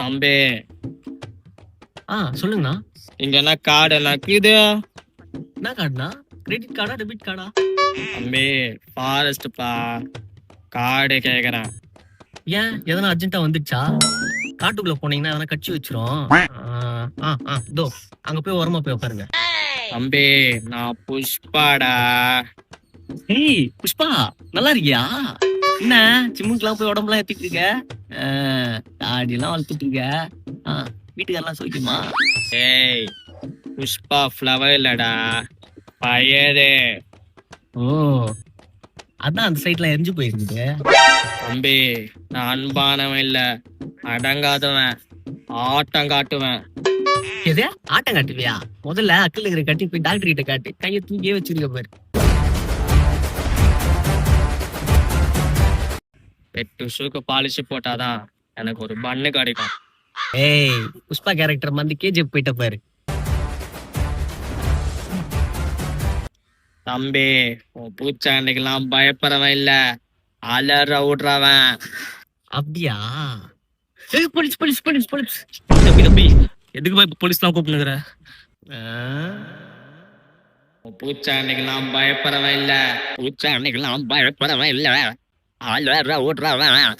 தம்பி, சொல்லுங்கண்ணா. இங்க என்ன கார்டு நக்குது? என்ன கார்டுண்ணா? Credit கார்டா debit கார்டா? தம்பி, ஃபாரஸ்ட்பா, கார்டு கேக்குறேன். ஏன் எதனா அர்ஜென்ட்டா வந்துச்சா? காட்டுக்குள்ள போனீங்கன்னா எதனா கட்சி வச்சிரும். இதோ அங்க போய் ஓரமா போய் உட்காருங்க. தம்பி, நான் புஷ்பாடா. ஏய் புஷ்பா, நல்லா இருக்கியா? என்ன ஜிம்முக்குலாம் போய் உடம்புலாம் ஏத்திட்டு இருக்க? தாடியெல்லாம் வளர்த்துட்டு இருக்க. வீட்டுக்காரெல்லாம் சோக்கியமா? ஏய், புஷ்பா ஃப்ளவர் இல்லடா, பயரு. ஓ, அதான் அந்த சைட்லாம் எரிஞ்சு போயிருக்குது. தம்பி, நான் அன்பானவன் இல்ல, அடங்காதவன், ஆட்டம் காட்டுவேன். எது ஆட்டம் காட்டுவியா? முதல்ல அக்கல் இருக்கிற கட்டி போய் டாக்டர் கிட்ட காட்டு. கையை தூக்கியே வச்சிருக்க பாரு. எட்டு ஷூக்கு பாலிஷ் போட்டாதான் எனக்கு ஒரு பண்ணு கிடைக்கும். ஏய் புஷ்பா கேரக்டர் வந்து கேஜிஎஃப் போயிட்ட பாரு. தம்பி, உன் பூச்சாண்டிக்கெல்லாம் பயப்படுறவன் இல்ல, அலற விடுறவன். அப்படியா? ஏய் போலீஸ் போலீஸ் போலீஸ் போலீஸ். தம்பி தம்பி, எதுக்கு போய் போலீஸ்லாம் கூப்பிடுங்கிற? உன் பூச்சாண்டிக்கெல்லாம் பயப்படுறவன் இல்ல, பூச்சாண்டிக்கெல்லாம் பயப்படுறவன் இல்ல, அலற விடுறவன்.